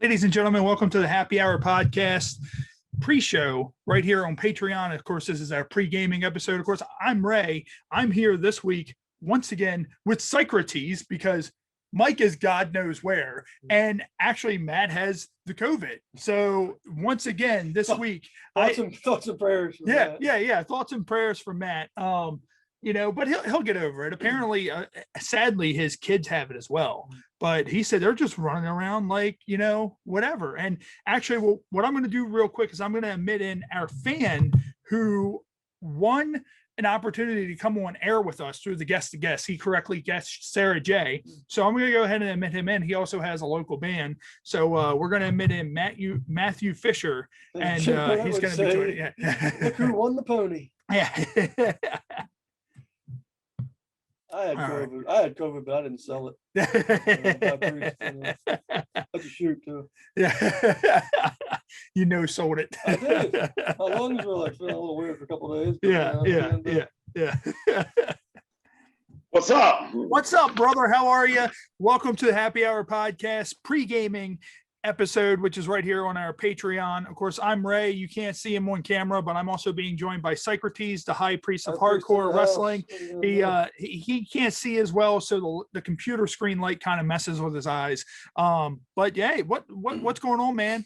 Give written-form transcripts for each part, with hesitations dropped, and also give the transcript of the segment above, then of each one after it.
Ladies and gentlemen, welcome to the Happy Hour podcast pre-show right here on Patreon. Of course, this is our pre-gaming episode. Of course, I'm Ray. I'm here this week once again with Socrates because Mike is God knows where, and actually Matt has the COVID. So once again this week, thoughts and prayers. Thoughts and prayers for Matt. But he'll get over it. Apparently, sadly, his kids have it as well. But he said they're just running around like, whatever. And actually, what I'm going to do real quick is I'm going to admit in our fan who won an opportunity to come on air with us through the guest to guest. He correctly guessed Sarah J. So I'm going to go ahead and admit him in. He also has a local band. So we're going to admit in Matthew Fisher. And he's going to be doing it. Yeah. Look who won the pony. Yeah. I had COVID. Right. I had COVID, but I didn't sell it. That's a shoot too. Yeah, sold it. I did. My lungs were like feeling a little weird for a couple of days. Yeah. What's up? What's up, brother? How are you? Welcome to the Happy Hour podcast pre-gaming episode, which is right here on our Patreon. Of course, I'm Ray. You can't see him on camera, but I'm also being joined by Socrates, the high priest of hardcore wrestling. He can't see as well, so the computer screen light kind of messes with his eyes. But yeah, what's going on, man?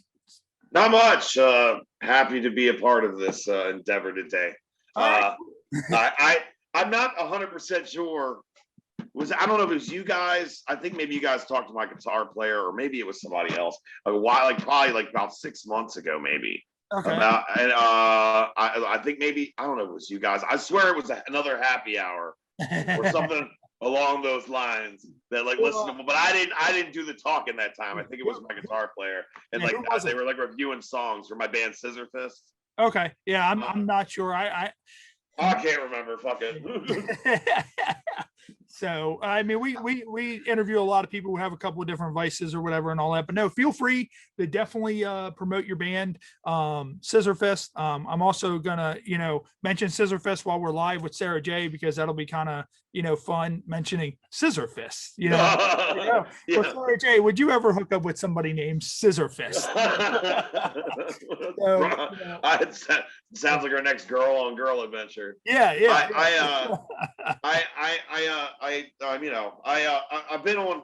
Not much. Happy to be a part of this endeavor today. I'm not 100% sure. I don't know if it was you guys. I think maybe you guys talked to my guitar player, or maybe it was somebody else a while, probably about 6 months ago, maybe. Okay. I think maybe, I don't know if it was you guys. I swear it was another happy hour or something along those lines that listen to, but I didn't do the talking that time. I think it was my guitar player, and they were reviewing songs for my band Scissorfist. Okay. Yeah, I'm not sure. I can't remember. Fuck it. So, I mean, we interview a lot of people who have a couple of different vices or whatever and all that, but no, feel free to definitely promote your band, Scissorfist. I'm also gonna, mention Scissorfist while we're live with Sarah J, because that'll be kind of, fun mentioning Scissorfist, Yeah. Well, Sarah J, would you ever hook up with somebody named Scissorfist? It sounds like our next girl on girl adventure. Yeah. I've been on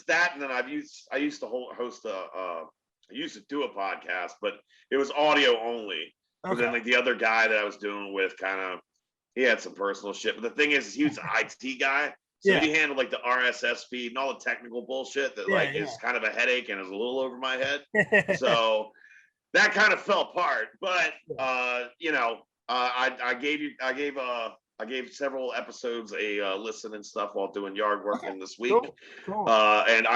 that, and then I used to host I used to do a podcast, but it was audio only. Okay. But then the other guy that I was doing with he had some personal shit. But the thing is, he was an IT guy. So he handled the RSS feed and all the technical bullshit that is kind of a headache and is a little over my head. So that kind of fell apart. But I gave several episodes a listen and stuff while doing yard work in this week. Cool. And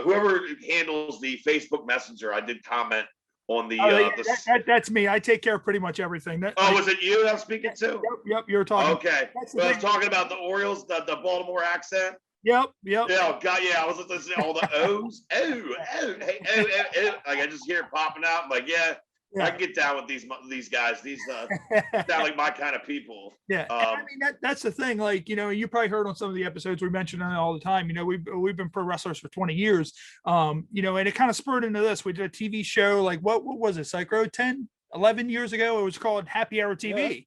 whoever handles the Facebook Messenger, I did comment on the. That's me. I take care of pretty much everything. Was it you that I'm speaking to? Yep. You were talking. Okay. I was talking about the Orioles, the Baltimore accent. Yep. Yeah, God, yeah. I was listening to all the O's. I just hear it popping out. I'm like, yeah. I can get down with these guys. These sound like my kind of people. Yeah, I mean that's the thing. You probably heard on some of the episodes we mentioned it all the time. We've been pro wrestlers for 20 years. And it kind of spurred into this. We did a TV show. What was it? 11 years ago. It was called Happy Hour TV,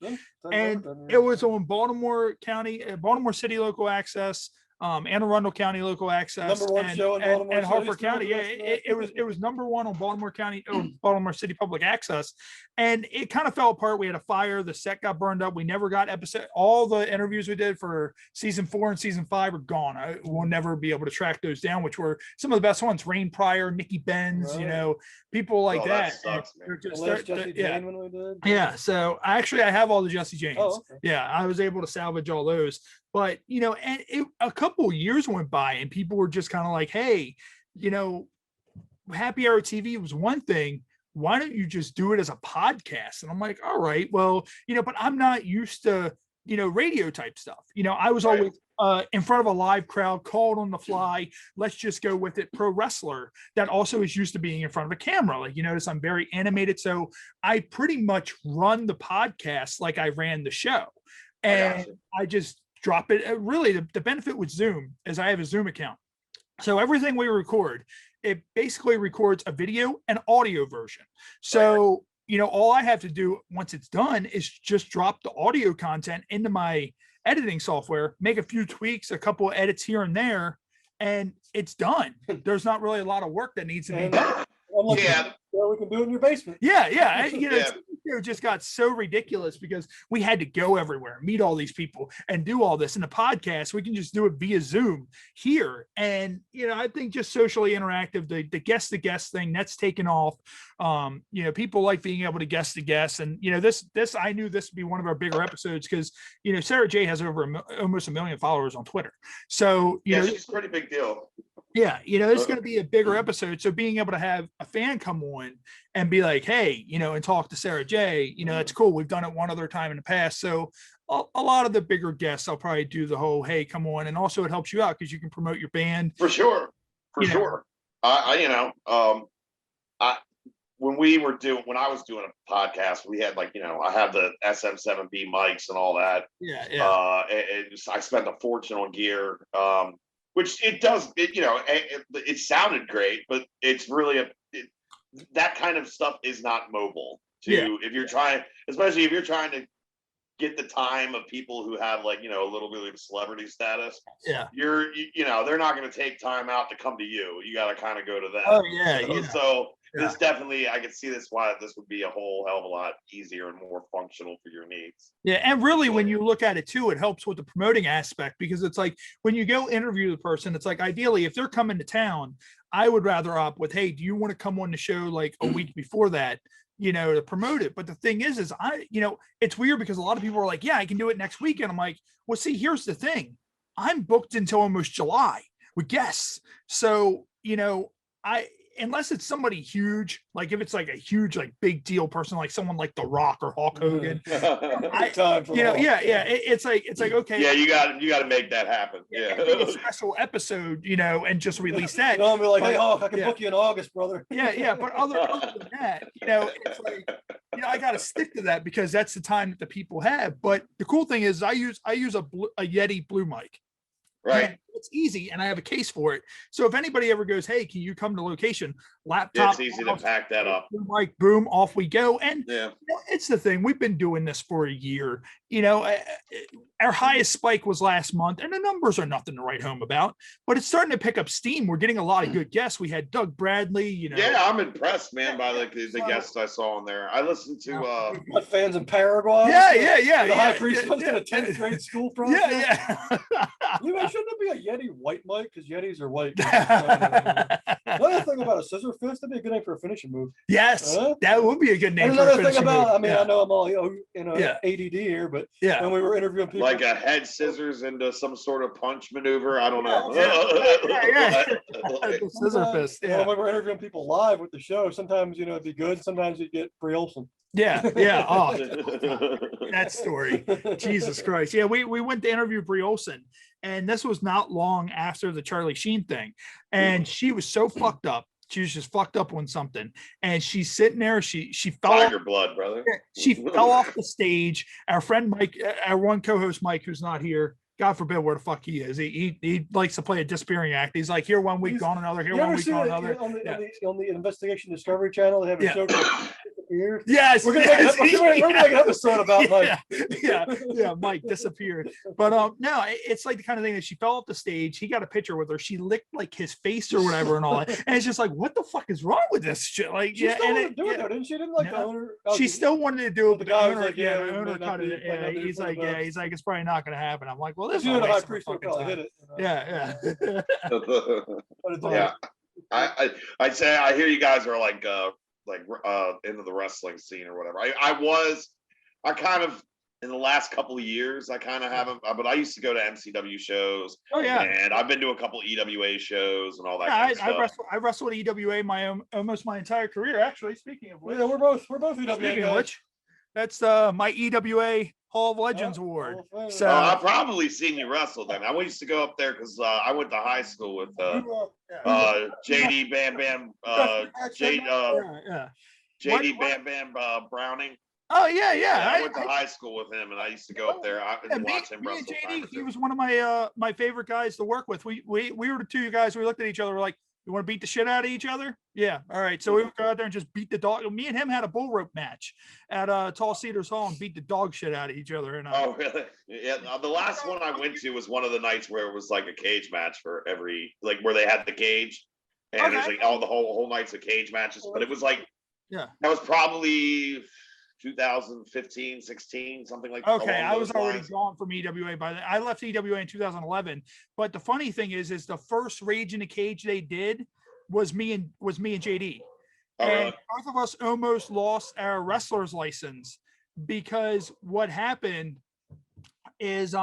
and it was on Baltimore City local access. Anne Arundel County local access, number one show in and Harford County. Yeah, it was number one on Baltimore County, Baltimore City public access, and it kind of fell apart. We had a fire, the set got burned up. We never got all the interviews we did for season 4 and season 5 are gone. We'll never be able to track those down, which were some of the best ones. Rain Pryor, Nikki Benz, people like that. Sucks, Jesse Jane when we did. Yeah, so I have all the Jesse Janes. Oh, okay. Yeah, I was able to salvage all those. But, and a couple of years went by and people were just kind of like, hey, Happy Hour TV was one thing. Why don't you just do it as a podcast? And I'm like, all right, well, but I'm not used to, radio type stuff. I was always in front of a live crowd, called on the fly. Let's just go with it. Pro wrestler that also is used to being in front of a camera. You notice I'm very animated. So I pretty much run the podcast like I ran the show. And I just drop it. Really, the benefit with Zoom is I have a Zoom account. So everything we record it basically records a video and audio version. So, all I have to do once it's done is just drop the audio content into my editing software, make a few tweaks, a couple of edits here and there, and it's done. There's not really a lot of work that needs to be done. Yeah, we can do it in your basement. Yeah. It just got so ridiculous because we had to go everywhere, meet all these people, and do all this. In the podcast, we can just do it via Zoom here. And I think just socially interactive, the guest to guest thing, that's taken off. People like being able to guest to guest, and this I knew this would be one of our bigger episodes because Sarah J has almost 1 million followers on Twitter. So she's a pretty big deal. Yeah, it's going to be a bigger episode. So being able to have a fan come on and be like, hey, and talk to Sarah J, that's cool. We've done it one other time in the past. So a lot of the bigger guests, I'll probably do the whole, hey, come on. And also it helps you out because you can promote your band. For sure. Sure. When I was doing a podcast, we had I had the SM7B mics and all that. Yeah. I spent a fortune on gear. Which it does, it sounded great, but it's really that kind of stuff is not mobile. If you're trying, especially if you're trying to get the time of people who have a little bit of celebrity status. Yeah, they're not going to take time out to come to you. You got to kind of go to them. Oh yeah. So this definitely, I can see why this would be a whole hell of a lot easier and more functional for your needs. Yeah, and really, when you look at it too, it helps with the promoting aspect because it's like when you go interview the person, it's like ideally if they're coming to town, I would rather opt with, hey, do you want to come on the show like a week before that, to promote it? But the thing is it's weird because a lot of people are like, yeah, I can do it next weekend. I'm like, well, see, here's the thing, I'm booked until almost July with guests, so unless it's somebody huge, like if it's like a huge, like big deal person, like someone like The Rock or Hulk Hogan, it's like, okay. Yeah, you got to make that happen. Yeah. A special episode, and just release that. I'll be like, hey, I can book you in August, brother. Yeah. But other than that, it's like, I got to stick to that because that's the time that the people have. But the cool thing is I use a Yeti Blue mic. Right. And it's easy and I have a case for it. So if anybody ever goes, hey, can you come to location? Laptop. It's easy to pack that up. Like boom, off we go. And yeah, it's the thing. We've been doing this for a year. Our highest spike was last month, and the numbers are nothing to write home about, but it's starting to pick up steam. We're getting a lot of good guests. We had Doug Bradley, Yeah, I'm impressed, man, by the guests I saw on there. I listened to my fans in Paraguay. Yeah. The high priest went to a 10th grade school project. Yeah. Shouldn't it be a Yeti white mic? Because Yetis are white. Another thing about a Scissorfist, that'd be a good name for a finishing move. Yes, that would be a good name. And another thing about, I know I'm all ADD here, but when we were interviewing people, like a head scissors into some sort of punch maneuver. I don't know. Scissorfist. Yeah. When we were interviewing people live with the show, sometimes it'd be good. Sometimes you'd get Brie Olson. Yeah. Oh, that story. Jesus Christ. Yeah, we went to interview Brie Olson, and this was not long after the Charlie Sheen thing, and she was so fucked up. She was just fucked up on something, and she's sitting there. She fell Tiger blood, brother. She fell off the stage. Our friend Mike, our one co-host Mike, who's not here, God forbid where the fuck he is. He likes to play a disappearing act. He's like here one week, gone another. Here 1 week, gone another. On the Investigation Discovery Channel, they have a show called Disappeared. Yes, we're gonna make an episode about Mike. Yeah, Mike disappeared. But no, it's like the kind of thing that she fell off the stage. He got a picture with her. She licked like his face or whatever and all that. And it's just like, what the fuck is wrong with this shit? Like, she still wanted to do it though, didn't she? Didn't like the owner. She still wanted to do it, but the guy owner, was like, the owner cut it. Yeah, he's like, it's probably not going to happen. I'm like, well, this is the high priest would probably hit it. Yeah. Yeah. I'd say I hear you guys are like into the wrestling scene or whatever. I kind of in the last couple of years I kind of haven't, but I used to go to MCW shows. Oh yeah, and I've been to a couple EWA shows and all that. I wrestled EWA almost my entire career. Actually, speaking of which, we're both EWA. Speaking of which, that's my EWA Hall of Legends award. So I've probably seen you wrestle then. I used to go up there because I went to high school with JD Bam Bam JD Bam Bam Browning. Oh yeah. I went to high school with him, and I used to go up there and watch him wrestle. JD, he was one of my my favorite guys to work with. We were the two guys. We looked at each other, we're like, You want to beat the shit out of each other? Yeah. All right. So we would go out there and just beat the dog. Me and him had a bull rope match at Tall Cedars Hall and beat the dog shit out of each other. And Oh, really? Yeah. The last one I went to was one of the nights where it was like a cage match for every, like where they had the cage, and there's like the whole night's of cage matches. But it was like, yeah, that was probably 2015, 16, something like that. Okay, I was already gone from EWA by then. I left EWA in 2011. But the funny thing is the first Rage in the Cage they did was me and JD. Oh, And really? both of us almost lost our wrestler's license because what happened is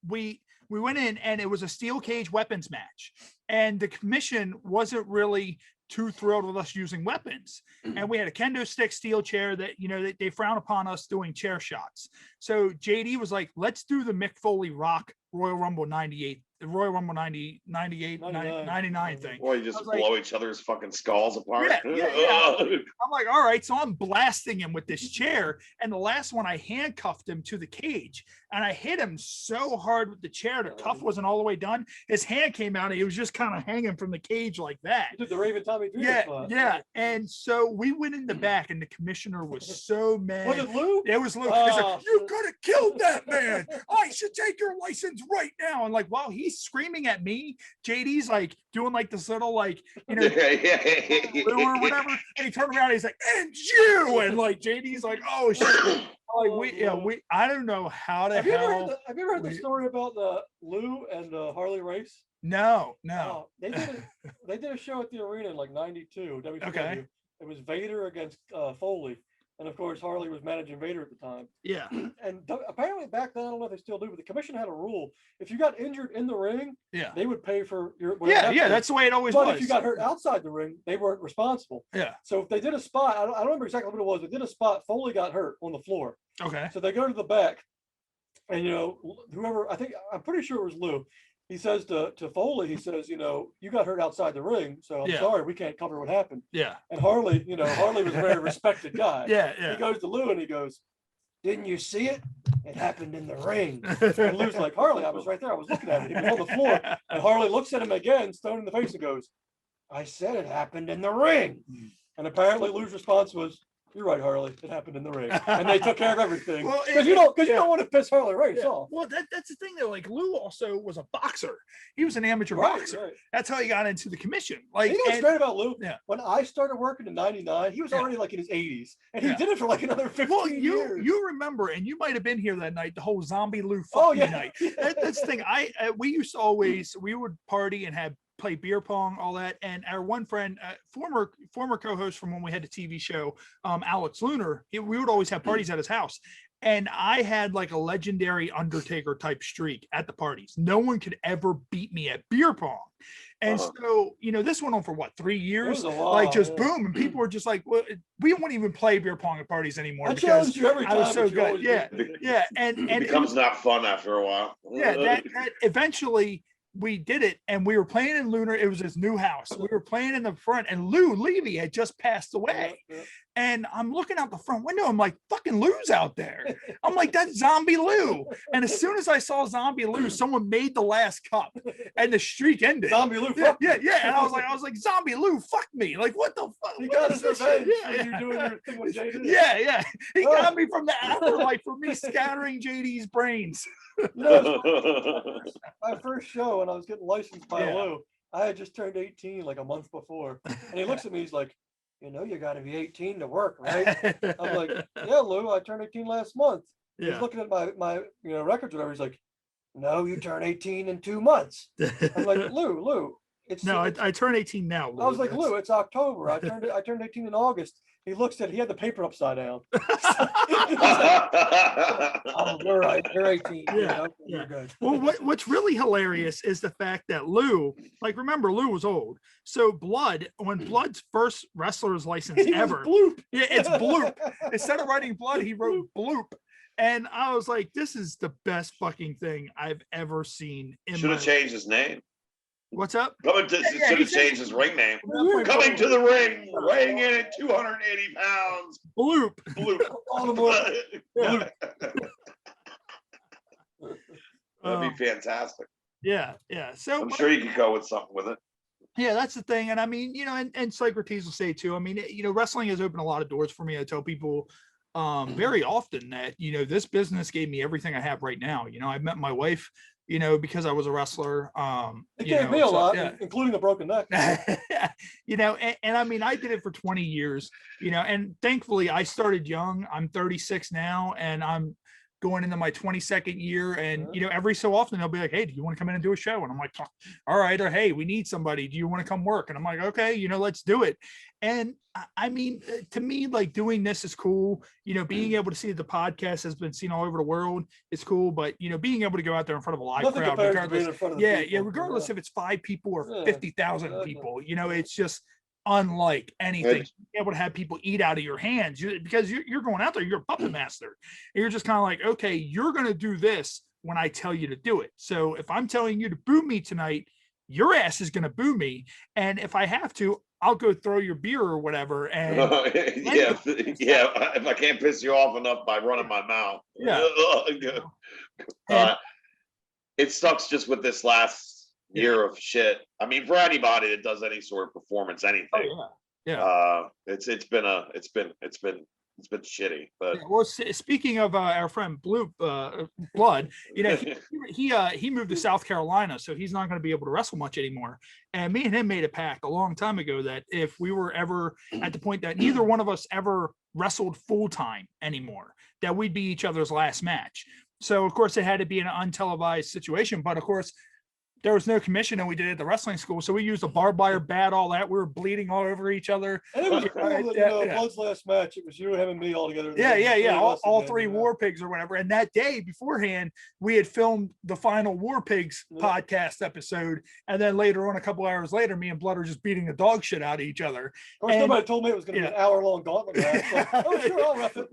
we went in and it was a steel cage weapons match, and the commission wasn't really too thrilled with us using weapons. And we had a kendo stick steel chair that, you know, they frown upon us doing chair shots. So JD was like, let's do the Mick Foley Rock Royal Rumble 98, the Royal Rumble 98, 99 thing. Boy, you just blow each other's fucking skulls apart. Yeah. I'm like, all right. So I'm blasting him with this chair. And the last one, I handcuffed him to the cage. And I hit him so hard with the chair, the cuff wasn't all the way done. His hand came out and he was just kind of hanging from the cage like that. You did the Raven Tommy Dreamer spot. Yeah. And so we went in the back and the commissioner was so mad. Was it Lou? It was Lou. He's like, you could have killed that man. I should take your license right now. And like, while he's screaming at me, JD's like doing like this little, like, you know, or whatever. And he turned around and he's like, and you. And like, JD's like, oh shit. Like I don't know how to have you ever heard the story about the Lou and the Harley race? No. They did a show at the arena in like '92. WCW. Okay. It was Vader against Foley, and of course Harley was managing Vader at the time. Yeah. And apparently back then, I don't know if they still do, but the commission had a rule: if you got injured in the ring, they would pay for your. Yeah, that's the way it always was. But if you got hurt outside the ring, they weren't responsible. Yeah. So if they did a spot, I don't remember exactly what it was. They did a spot. Foley got hurt on the floor. Okay. So they go to the back, and you know, whoever, I'm pretty sure it was Lou. He says to Foley, he says, you know, you got hurt outside the ring, so I'm sorry, we can't cover what happened. Yeah. And Harley, you know, Harley was a very respected guy. Yeah. He goes to Lou and he goes, didn't you see it? It happened in the ring. And Lou's like, Harley, I was right there. I was looking at it. He was on the floor. And Harley looks at him again, stone in the face, and goes, I said it happened in the ring. And apparently Lou's response was, you're right, Harley. It happened in the ring, and they took care of everything. Because you don't want to piss Harley Race off. Well, that's the thing though. Like Lou also was a boxer. He was an amateur boxer. Right. That's how he got into the commission. Like, you know what's great about Lou? Yeah. When I started working in '99, he was already like in his 80s, and he did it for like another 15 years. You remember, and you might have been here that night, the whole Zombie Lou night. That's the thing. We used to always, we would party and have play beer pong, all that. And our one friend, former co-host from when we had the TV show, Alex Lunar, we would always have parties at his house. And I had like a legendary Undertaker type streak at the parties. No one could ever beat me at beer pong. And so, you know, this went on for what, 3 years? Like just boom. And people were just like, well, we won't even play beer pong at parties anymore because I was so good. Yeah. And it becomes not fun after a while. Yeah. That eventually we did it, and we were playing in Lunar. It was his new house. We were playing in the front, and Lou Levy had just passed away. And I'm looking out the front window. I'm like, fucking Lou's out there. I'm like, that's Zombie Lou. And as soon as I saw Zombie Lou, someone made the last cup, and the streak ended. Zombie Lou, yeah. And I was like, Zombie Lou, fuck me. Like, what the fuck? He got his revenge. You're doing your thing with JD. Yeah. He got me from the afterlife for me scattering JD's brains. My first show when I was getting licensed by Lou, I had just turned 18 like a month before, and he looks at me, he's like, you know, you got to be 18 to work, right? I'm like, yeah, Lou, I turned 18 last month. He's looking at my records or whatever. He's like, no, you turn 18 in 2 months. I'm like, Lou, it's I turn 18 now. Lou. I was like, Lou, it's October. I turned 18 in August. He looks at it, he had the paper upside down. Oh, you're right. You're 18. Yeah. You're good. Well, what's really hilarious is the fact that Lou, like, remember, Lou was old. So when Blood's first wrestler's license ever. Bloop. Yeah, it's Bloop. Instead of writing Blood, he wrote Bloop. And I was like, this is the best fucking thing I've ever seen. Should have changed his name. What's up? Should have changed his ring name. Coming to the ring, weighing in at 280 pounds. Bloop. Bloop. That'd be fantastic. Yeah. So I'm sure you could go with something with it. Yeah, that's the thing. And I mean, and Socrates will say too, I mean, wrestling has opened a lot of doors for me. I tell people very often that, this business gave me everything I have right now. I met my wife, because I was a wrestler. It gave me a so, lot, yeah. including a broken neck. And I mean, I did it for 20 years, and thankfully I started young. I'm 36 now, and I'm going into my 22nd year. And, every so often they'll be like, hey, do you want to come in and do a show? And I'm like, all right. Or, hey, we need somebody. Do you want to come work? And I'm like, okay, let's do it. And I mean, to me, like, doing this is cool. Being able to see the podcast has been seen all over the world. It's cool. But, being able to go out there in front of a live Nothing crowd, compares to regardless, being in front of the people, regardless if it's 5 people or Yeah, 50,000 exactly. people, it's just unlike anything. It's- Being able to have people eat out of your hands, because you're going out there, you're a puppet master. And you're just kind of like, okay, you're going to do this when I tell you to do it. So if I'm telling you to boo me tonight, your ass is going to boo me. And if I have to, I'll go throw your beer or whatever. And yeah, if I can't piss you off enough by running my mouth. Yeah. It sucks just with this last year of shit. I mean, for anybody that does any sort of performance, anything. Oh, yeah. It's been shitty. But well, speaking of our friend Blood, he moved to South Carolina, so he's not going to be able to wrestle much anymore. And me and him made a pact a long time ago that if we were ever at the point that neither one of us ever wrestled full time anymore, that we'd be each other's last match. So of course it had to be an untelevised situation, but of course there was no commission, and we did it at the wrestling school. So we used a barbed wire bat, all that. We were bleeding all over each other. And it was cool that, Blood's last match, it was you, him, and me all together. Yeah. All 3 War Pigs or whatever. And that day beforehand, we had filmed the final War Pigs podcast episode. And then later on, a couple hours later, me and Blood are just beating the dog shit out of each other. Of course, nobody told me it was going to be an hour-long gauntlet match. Like, oh, sure, I'll ref it.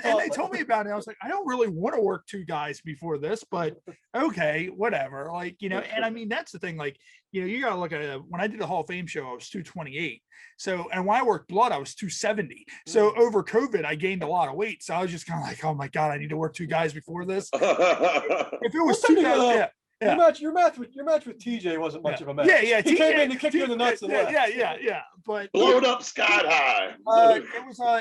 And they told me about it. I was like, I don't really want to work 2 guys before this, but okay, whatever. Like, and I mean, that's the thing, like, you got to look at it. When I did the Hall of Fame show, I was 228. So, and when I worked Blood, I was 270. So over COVID, I gained a lot of weight. So I was just kind of like, oh my God, I need to work 2 guys before this. If it was 2,000, Your match with TJ wasn't much of a match. Yeah. He came in to kick you in the nuts and left. Yeah. But blowed up Scott High.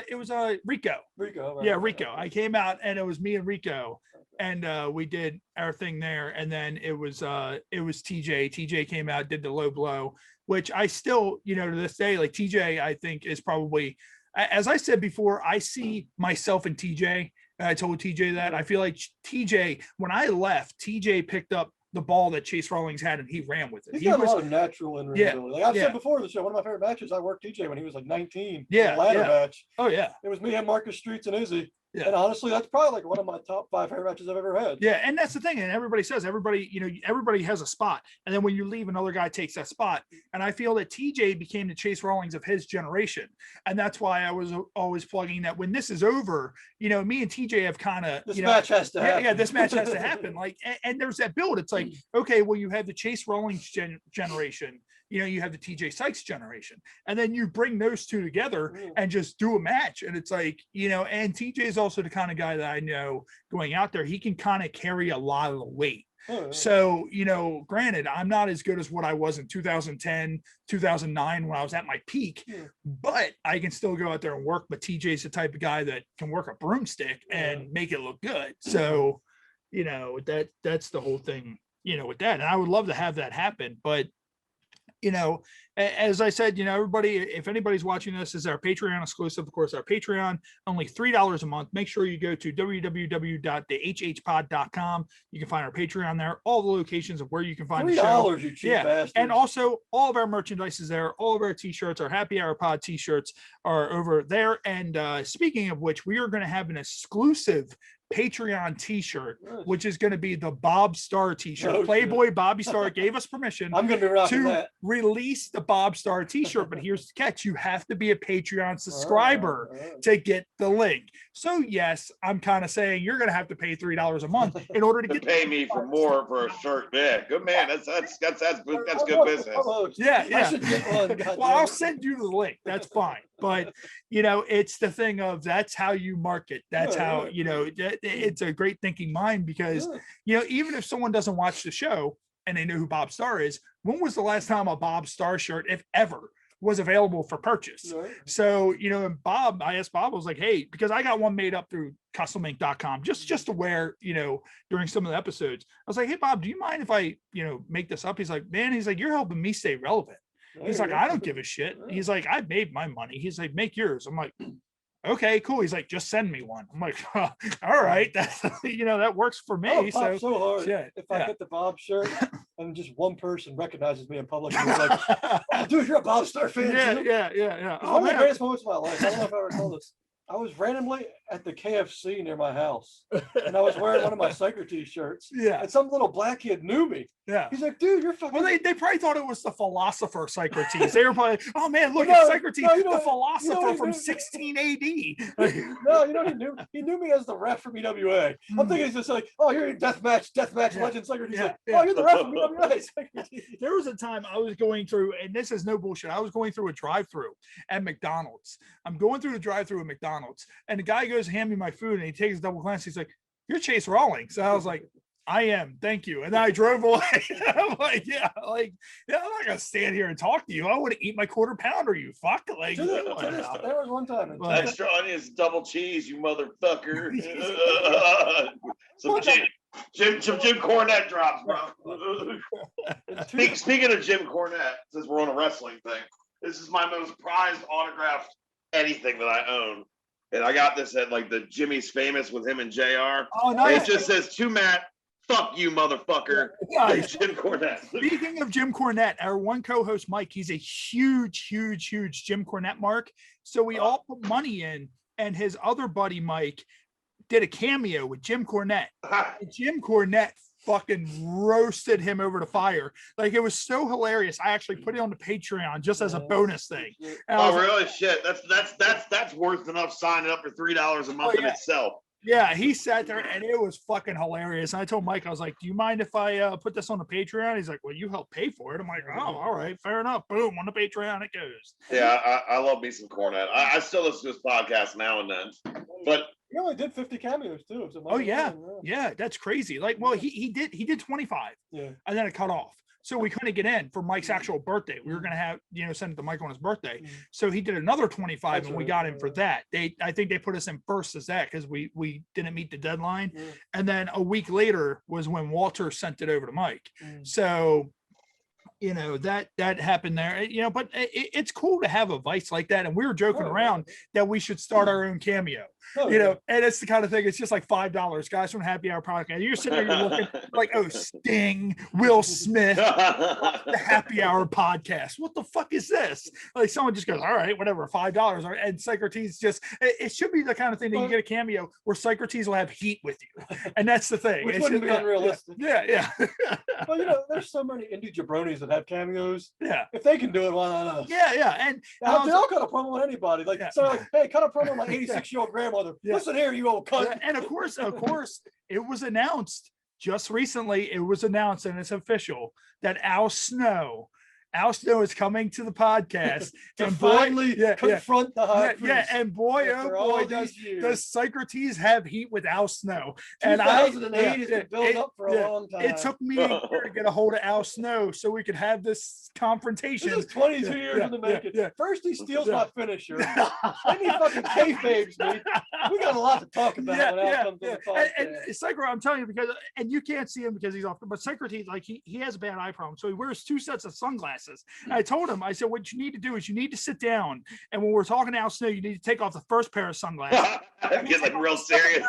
It was Rico. Rico. Right. Yeah, Rico. I came out and it was me and Rico, and we did our thing there. And then it was TJ. TJ came out, did the low blow, which I still, to this day, like TJ, I think is probably, as I said before, I see myself in TJ. I told TJ that I feel like TJ, when I left, TJ picked up the ball that Chase Rawlings had and he ran with it. He's got a lot of natural in ring ability. Like I've said before the show, one of my favorite matches, I worked TJ when he was like 19. Ladder match. Oh yeah. It was me and Marcus Streets and Izzy. Yeah. And honestly, that's probably like one of my top 5 favorite matches I've ever had. Yeah, and that's the thing. And everybody says everybody has a spot. And then when you leave, another guy takes that spot. And I feel that TJ became the Chase Rawlings of his generation. And that's why I was always plugging that when this is over, me and TJ have kind of this match has to happen. Yeah, this match has to happen. Like, and there's that build. It's like, okay, well, you have the Chase Rawlings generation. You have the TJ Sykes generation, and then you bring those 2 together and just do a match. And it's like, and TJ is also the kind of guy that I know going out there, he can kind of carry a lot of the weight. So, granted, I'm not as good as what I was in 2010, 2009 when I was at my peak, but I can still go out there and work. But TJ's the type of guy that can work a broomstick and make it look good. So, that's the whole thing, with that. And I would love to have that happen, but as I said, everybody, if anybody's watching this, is our Patreon exclusive. Of course, our Patreon, only $3 a month. Make sure you go to www.thehhpod.com. You can find our Patreon there, all the locations of where you can find the show. $3, you cheap bastards. And also all of our merchandise is there. All of our t-shirts, our Happy Hour Pod t-shirts are over there. And speaking of which, we are going to have an exclusive Patreon t-shirt, which is going to be the Bob Star t-shirt. Playboy Bobby Star gave us permission I'm going to be rocking that. Release the Bob Star t-shirt, but here's the catch: you have to be a Patreon subscriber to get the link. So yes, I'm kind of saying you're going to have to pay $3 a month in order to get pay me for more for a shirt. Yeah, good man. That's good business. Yeah. Well, I'll send you the link. That's fine. But it's the thing of that's how you market. That's how it's a great thinking mind, because even if someone doesn't watch the show and they know who Bob Starr is. When was the last time a Bob Starr shirt, if ever, was available for purchase? Right. So, and I asked Bob, I was like, hey, because I got one made up through customink.com just to wear, during some of the episodes. I was like, hey, Bob, do you mind if I, make this up? He's like, man, you're helping me stay relevant. He's like, I don't give a shit. He's like, I made my money. He's like, make yours. I'm like, okay, cool. He's like, just send me one. I'm like, all right, that's that works for me. So hard yeah, if I get the Bob shirt and just one person recognizes me in public and he's like, oh, dude, you're a Bob Starr fan too? Yeah. One of the greatest moments of my life. I don't know if I ever told this. I was randomly at the KFC near my house, and I was wearing one of my Socrates shirts. Yeah. And some little black kid knew me. Yeah. He's like, dude, you're fucking. Well, they probably thought it was the philosopher Socrates. They were probably, oh man, look at Socrates, the philosopher from 16 AD. No, he knew. He knew me as the ref from EWA. I'm thinking he's just like, oh, you're in deathmatch legend Socrates. Oh, you're the ref from EWA. There was a time I was going through, and this is no bullshit. I was going through a drive-through at McDonald's. I'm going through the drive-through at McDonald's, and the guy goes to hand me my food, and he takes a double glance. He's like, "You're Chase Rawlings." So I was like, I am, thank you. And then I drove away. I'm like, I'm not gonna stand here and talk to you. I want to eat my quarter pounder, you fuck. Like, there was one time. Extra onions, double cheese, you motherfucker. Some Jim Cornette drops, bro. Speaking of Jim Cornette, since we're on a wrestling thing, this is my most prized autographed anything that I own. And I got this at like the Jimmy's Famous with him and JR. Oh, nice. It just says to Matt, fuck you, motherfucker. Nice. Jim Cornette. Speaking of Jim Cornette, our one co-host, Mike, he's a huge Jim Cornette mark. So we all put money in, and his other buddy, Mike, did a cameo with Jim Cornette. And Jim Cornette fucking roasted him over the fire. Like, it was so hilarious. I actually put it on the Patreon just as a bonus thing. Oh, really? Shit. That's worth enough signing up for $3 a month in itself. Yeah, he sat there and it was fucking hilarious. And I told Mike, I was like, do you mind if I put this on the Patreon? He's like, well, you help pay for it. I'm like, oh, all right, fair enough. Boom, on the Patreon it goes. Yeah, I love me some Cornette. I still listen to his podcast now and then. But he only did 50 cameos too. So yeah, that's crazy. Like, well, he did 25. Yeah. And then it cut off. So we couldn't get in for Mike's actual birthday. We were going to have, send it to Mike on his birthday. So he did another 25 and we got him for that. I think they put us in first as that because we didn't meet the deadline. And then a week later was when Walter sent it over to Mike. So, that happened there, but it's cool to have a vice like that. And we were joking around that we should start our own cameo, and it's the kind of thing, it's just like $5 guys from Happy Hour Podcast. And you're sitting there, you're looking like, oh, Sting, Will Smith, the Happy Hour Podcast. What the fuck is this? Like, someone just goes, all right, whatever, $5. And Socrates it should be the kind of thing that you get a cameo where Socrates will have heat with you. And that's the thing. Which wouldn't be unrealistic. Yeah. Well, there's so many indie jabronis that have cameos. Yeah. If they can do it, why not us? Yeah. And they'll cut a promo on anybody. Like, hey, cut a promo on my 86-year-old grandmother. Listen here, you old cunt. And of course, it was announced just recently. It was announced, and it's official, that Al Snow is coming to the podcast and finally confront the high priest. Yeah, and boy, oh boy, does Socrates have heat with Al Snow. And 2008 has been built up for a long time. It took me a year to get a hold of Al Snow so we could have this confrontation. This is 22 years in the making. First he steals my finisher. Then he fucking kayfabes me. We got a lot to talk about when Al comes to the podcast. And Socrates, I'm telling you, because you can't see him because he's off, but Socrates, like, he has a bad eye problem, so he wears 2 sets of sunglasses. And I told him, I said, what you need to do is you need to sit down, and when we're talking to Al Snow, you need to take off the first pair of sunglasses. Get like real serious.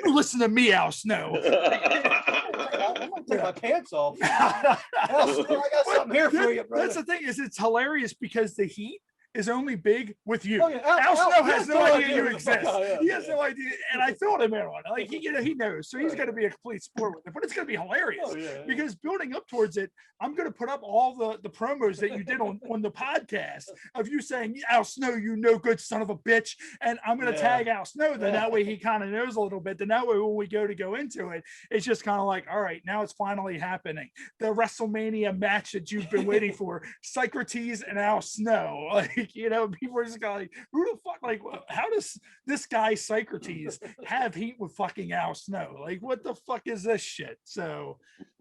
Listen to me, Al Snow. I'm gonna take my pants off. Al Snow, I got something here for you, brother. That's the thing, is it's hilarious because the heat is only big with you. Oh, yeah. Al Snow has no idea you exist. He has no idea, and I filled him in on it. Like, he knows, so he's going to be a complete sport with it. But it's going to be hilarious because building up towards it, I'm going to put up all the promos that you did on the podcast of you saying, Al Snow, you no good son of a bitch, and I'm going to tag Al Snow. Then that way he kind of knows a little bit. Then that way when we go into it, it's just kind of like, all right, now it's finally happening. The WrestleMania match that you've been waiting for, Socrates and Al Snow. Like, people are just going like, who the fuck, like, how does this guy Socrates have heat with fucking Al Snow? Like, what the fuck is this shit? So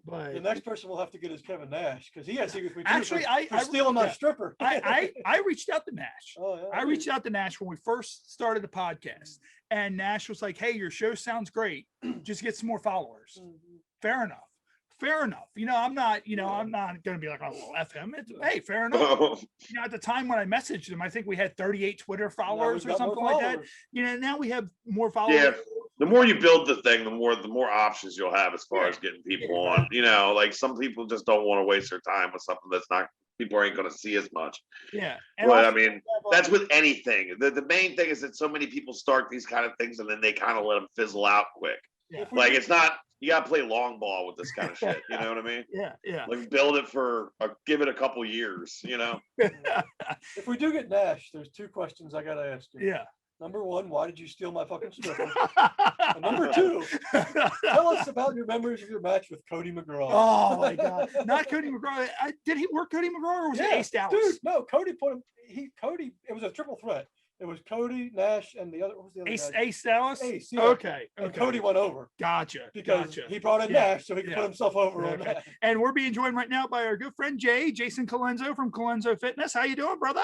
But the next person we'll have to get is Kevin Nash because he has secrets with me too actually, for stealing my stripper. I reached out to Nash. Oh, yeah, I reached out to Nash when we first started the podcast, and Nash was like, "Hey, your show sounds great. Just get some more followers." Fair enough. Fair enough. I'm not going to be like, "Oh, well, F him." Hey, fair enough. At the time when I messaged him, I think we had 38 Twitter followers or something like that. Now we have more followers. Yeah. The more you build the thing, the more options you'll have as far as getting people on. Like some people just don't want to waste their time with something that's not, people ain't going to see as much. Yeah. But I mean, that's with anything. The main thing is that so many people start these kind of things and then they kind of let them fizzle out quick. Yeah. Like it's not, you got to play long ball with this kind of shit. You know what I mean? Yeah. Like build it give it a couple years, If we do get Nash, there's 2 questions I got to ask you. Yeah. Number 1, why did you steal my fucking stripper? And number 2, tell us about your memories of your match with Cody McGraw. Oh my God. Not Cody McGraw. Did he work Cody McGraw or was it Ace Dallas? Dude, no, Cody put him, it was a triple threat. It was Cody, Nash, and what was the other guy? Ace Dallas? Ace, yeah. Okay. And Cody went over. Gotcha. Because he brought in Nash so he could put himself over on that. And we're being joined right now by our good friend Jason Colenso from Colenso Fitness. How you doing, brother?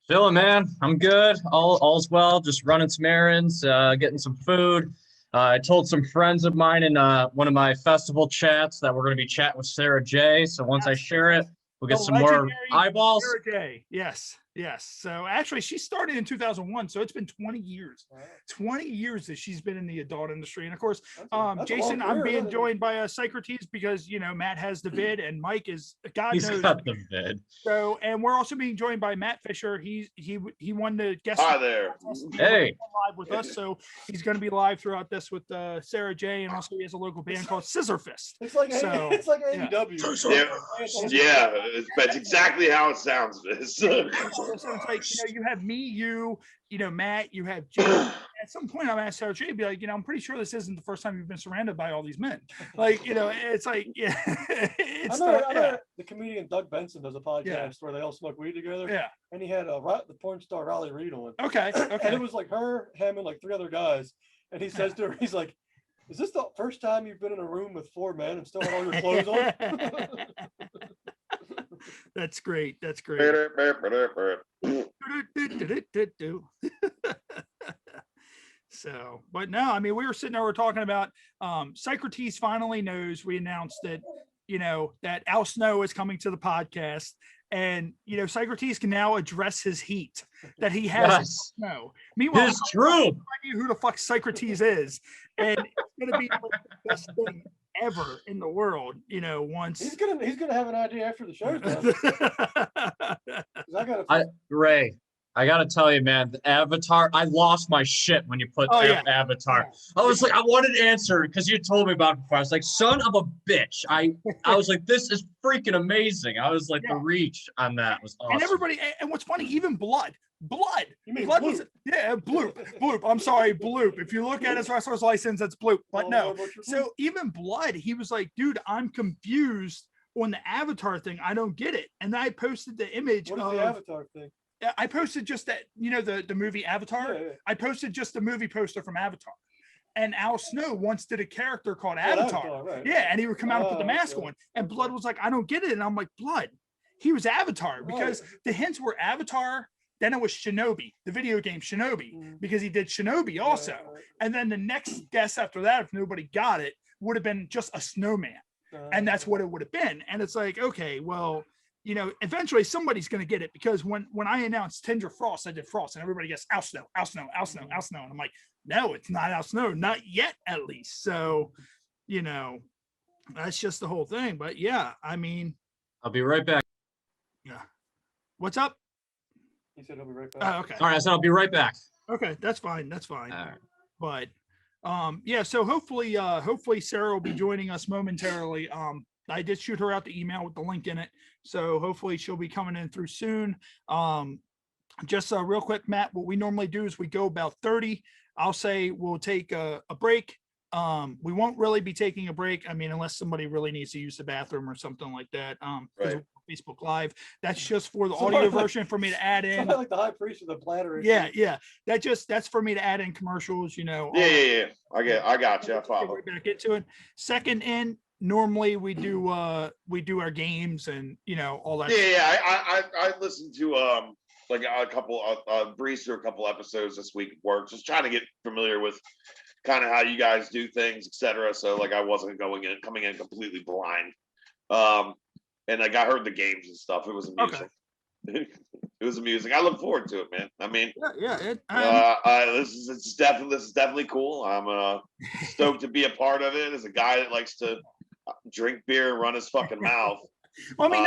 Chilling, man. I'm good. All's well. Just running some errands, getting some food. I told some friends of mine in one of my festival chats that we're going to be chatting with Sarah J. So once I share it, we'll get some more eyeballs. Sarah J. Yes. So actually, she started in 2001. So it's been 20 years. Wow. 20 years that she's been in the adult industry. And of course, that's Jason, I'm being joined by Scissorfist because Matt has the vid and Mike is He's got the vid. So, and we're also being joined by Matt Fisher. He won the guest. Hi there. Hey. Live with us, so he's going to be live throughout this with Sarah J. And also he has a local band called Scissorfist. It's like AEW. Yeah, that's exactly how it sounds. So it's like, you have me, Matt, you have Jay. At some point, I'm asked Sarah J, be like, I'm pretty sure this isn't the first time you've been surrounded by all these men. Like, it's like, it's I know the comedian Doug Benson does a podcast where they all smoke weed together. Yeah. And he had the porn star Riley Reid on. Okay. And it was like her, him, and like 3 other guys. And he says to her, he's like, "Is this the first time you've been in a room with 4 men and still had all your clothes on?" That's great. So, but no, I mean, we were sitting there, we're talking about Socrates finally knows. We announced that, that Al Snow is coming to the podcast. And Socrates can now address his heat that he has. Yes. No, meanwhile, it's true. I have no idea who the fuck Socrates is, and it's gonna be like the best thing ever in the world. Once he's gonna have an idea after the show's done. Ray, I gotta tell you, man, the Avatar. I lost my shit when you put Avatar. I was like, I wanted to answer because you told me about it before. I was like, son of a bitch. I was like, this is freaking amazing. I was like, the reach on that was awesome. And everybody, and what's funny, even Blood. You mean Blood Bloop? Bloop. I'm sorry, Bloop. If you look at his wrestler's license, that's Bloop. But no. So even Blood, he was like, dude, I'm confused on the Avatar thing. I don't get it. And I posted the image of the Avatar thing. I posted just that, the movie Avatar. Yeah. I posted just the movie poster from Avatar. And Al Snow once did a character called Avatar. Right. Yeah, and he would come out and put the mask on. And Blood was like, I don't get it. And I'm like, Blood, he was Avatar because the hints were Avatar. Then it was Shinobi, the video game Shinobi, because he did Shinobi also. Right. And then the next guess after that, if nobody got it, would have been just a snowman. And that's what it would have been. And it's like, okay, well, eventually somebody's going to get it because when I announced Tindra Frost, I did Frost and everybody gets Al Snow. And I'm like, no, it's not Al Snow, not yet at least. So, that's just the whole thing. But yeah, I mean, I'll be right back. Yeah. What's up? He said he'll be right back. Oh, okay. All right, so I'll be right back. Okay, that's fine. All right. But so hopefully Sarah will be joining us momentarily. I did shoot her out the email with the link in it. So hopefully she'll be coming in through soon. Just real quick, Matt, what we normally do is we go about 30. I'll say we'll take a break. We won't really be taking a break. I mean, unless somebody really needs to use the bathroom or something like that. Right. Facebook Live. That's just for the audio version for me to add in. Like the high priest of the bladder. Yeah. That's for me to add in commercials, Yeah. I got you. I follow. Right back into it. Second in, normally we do our games and all that. Yeah. I listened to like a couple breeze through a couple episodes this week at work, just trying to get familiar with kind of how you guys do things, etc. So like I wasn't coming in completely blind. And like I heard the games and stuff. It was amusing. Okay. It was amusing. I look forward to it, man. I mean, this is definitely cool. I'm stoked to be a part of it as a guy that likes to drink beer and run his fucking mouth. Well, I mean,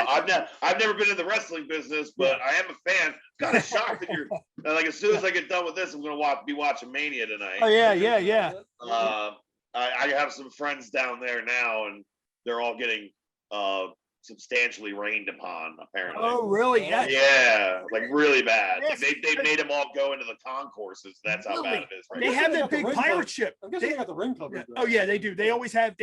I've never been in the wrestling business, but I am a fan. Kind of shocked that you're like, as soon as I get done with this, I'm gonna be watching Mania tonight. Oh yeah. I have some friends down there now, and they're all getting substantially rained upon, apparently. Oh really? Yeah, like really bad. Yes. Like they made them all go into the concourses. That's how bad it is. Right they have that big pirate ship. I'm guessing they got the ring covered. Oh yeah, they do. They always have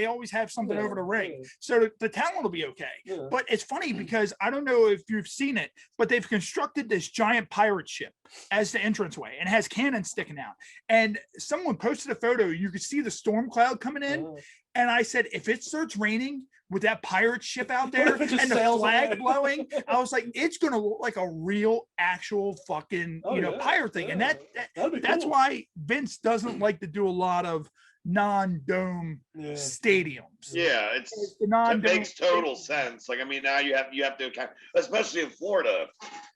something over the ring, so the talent will be okay. Yeah. But it's funny because I don't know if you've seen it, but they've constructed this giant pirate ship as the entranceway and has cannons sticking out. And someone posted a photo. You could see the storm cloud coming in, and I said, if it starts raining with that pirate ship out there and the flag blowing, I was like, it's gonna look like a real, actual fucking pirate thing. And that's cool. Why Vince doesn't like to do a lot of non-dome stadiums. Yeah, it makes total sense. Like, I mean, now you have to, especially in Florida.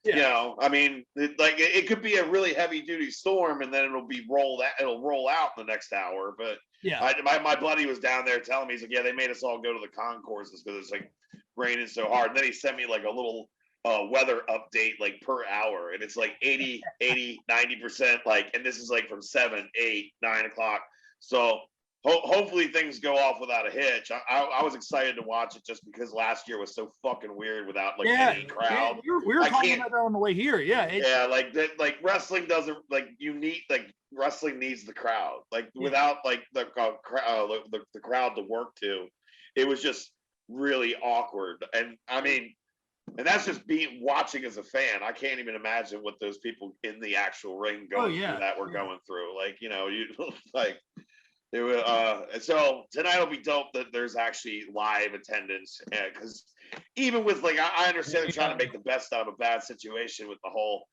Yeah. I mean, it could be a really heavy duty storm, and then it'll roll out in the next hour. But my buddy was down there telling me, he's like, they made us all go to the concourses because it's like raining so hard. And then he sent me like a little weather update like per hour, and it's like 80, 90%, like, and this is like from 7, 8, 9 o'clock. So hopefully things go off without a hitch. I was excited to watch it just because last year was so fucking weird without like any crowd. We were talking about that on the way here. Like wrestling doesn't wrestling needs the crowd. Like without like the crowd to work to, it was just really awkward. And I mean, and that's just watching as a fan. I can't even imagine what those people in the actual ring going through that we're going through. Like, you like it was, so tonight will be dope that there's actually live attendance, because even with like I understand they're trying to make the best out of a bad situation with the whole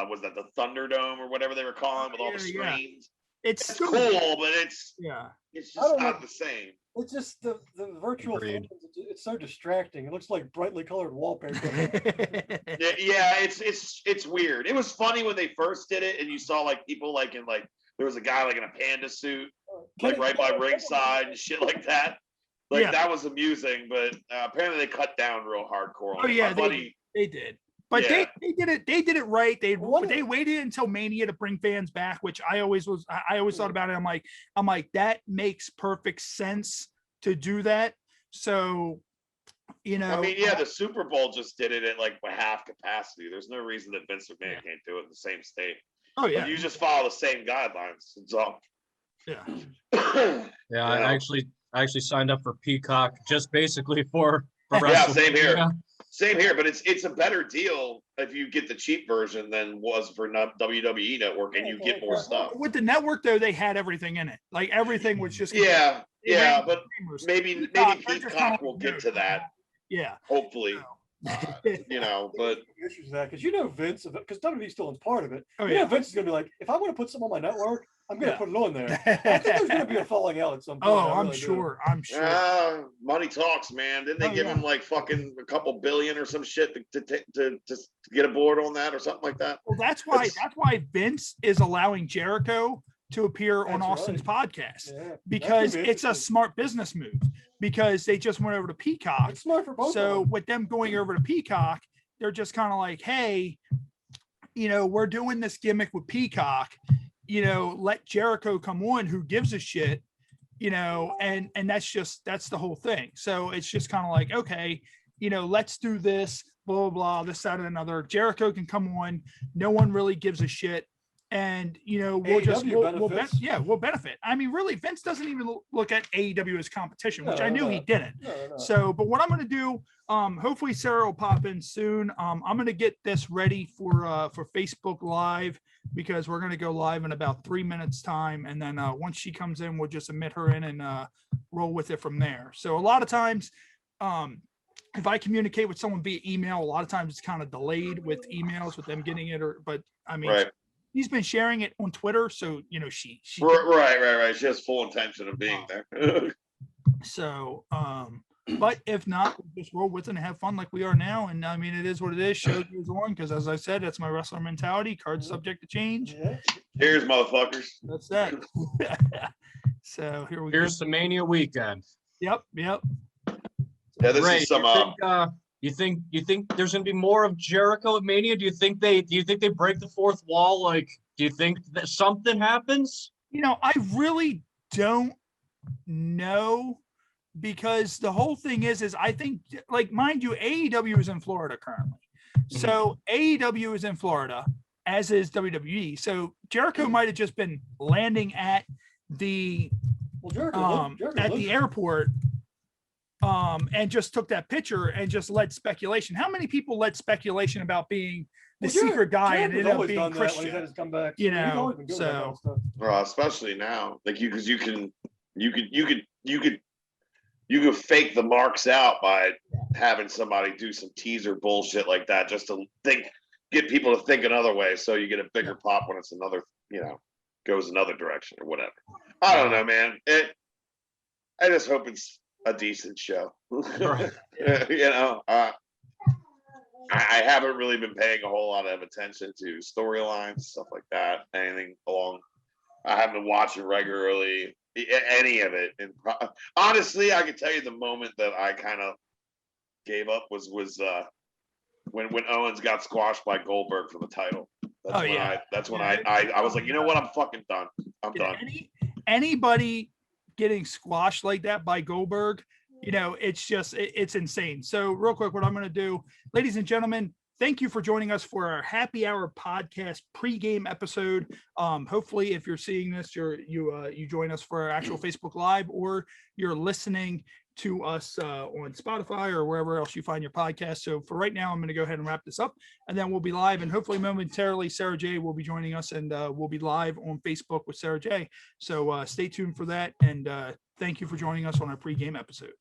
was that the Thunderdome or whatever they were calling with all the screens. It's cool, but it's just not the same. It's just the virtual photos, it's so distracting. It looks like brightly colored wallpaper. It's weird. It was funny when they first did it, and you saw like people like in like there was a guy like in a panda suit, like right by ringside and shit like that. Like that was amusing, but apparently they cut down real hardcore. They did. But they did it right. They waited until Mania to bring fans back, which I always thought about it. I'm like, that makes perfect sense to do that. So, I mean, the Super Bowl just did it at like half capacity. There's no reason that Vince McMahon can't do it in the same state. Oh yeah. But you just follow the same guidelines. That's all. Yeah. I actually signed up for Peacock just basically for same here. Yeah. Same here, but it's a better deal if you get the cheap version than was for WWE Network, and you get more stuff. With the network, though, they had everything in it. Like everything was just but maybe Peacock will get to that. Yeah, hopefully. But issues that because Vince, because WWE's still in part of it. Vince is gonna be like, if I want to put something on my network, I'm gonna put it on there. I think there's gonna be a falling out at some point. I'm sure. Money talks, man. Didn't they give him like fucking a couple billion or some shit to get aboard on that or something like that? Well, that's why Vince is allowing Jericho to appear on Austin's podcast because it's a smart business move. Because they just went over to Peacock. It's smart for both. So with them going over to Peacock, they're just kind of like, hey, we're doing this gimmick with Peacock. Let Jericho come on, who gives a shit, and that's the whole thing. So it's just kind of like, okay, let's do this, blah, blah, blah, this, that, and another. Jericho can come on. No one really gives a shit. and we'll just AEW we'll benefits. we'll benefit. I mean, really, Vince doesn't even look at AEW as competition, which I knew he didn't. No. So, but what I'm going to do, hopefully Sarah will pop in soon. I'm going to get this ready for Facebook Live, because we're going to go live in about 3 minutes time, and then once she comes in, we'll just admit her in and roll with it from there. So a lot of times, if I communicate with someone via email, a lot of times it's kind of delayed with emails with them getting it, but I mean, Right. he's been sharing it on Twitter, so she Right. She has full intention of being there. So, but if not, we'll just roll with it and have fun like we are now. And I mean, it is what it is. Show goes on, because as I said, that's my wrestler mentality. Cards subject to change. Yeah. Cheers, motherfuckers. That's that. So here we go. Here's the Mania weekend. Yep. Yeah, this Ray, is some. you think there's gonna be more of Jericho at Mania? Do you think they break the fourth wall? Like, do you think that something happens? I really don't know, because the whole thing is I think, like, mind you, AEW is in Florida currently. So AEW is in Florida, as is WWE. So Jericho might have just been landing at the at the airport, and just took that picture and just led speculation. How many people led speculation about being the secret guy and ended up being Christian? So Especially now, like you could fake the marks out by having somebody do some teaser bullshit like that, just to get people to think another way, so you get a bigger pop when it's another, goes another direction or whatever. I don't know, man. I just hope it's a decent show. I haven't really been paying a whole lot of attention to storylines, stuff like that. Anything along, I haven't been watching regularly any of it. And honestly, I can tell you the moment that I kind of gave up was when Owens got squashed by Goldberg for the title. That's when I was like, you know what, I'm fucking done. I'm done. Anybody getting squashed like that by Goldberg, it's insane. So real quick, what I'm going to do, ladies and gentlemen, thank you for joining us for our happy hour podcast pregame episode. Hopefully, if you're seeing this, you join us for our actual Facebook Live, or you're listening to us on Spotify or wherever else you find your podcast. So for right now, I'm going to go ahead and wrap this up, and then we'll be live, and hopefully momentarily Sarah J will be joining us, and we'll be live on Facebook with Sarah J. So stay tuned for that, and thank you for joining us on our pregame episode.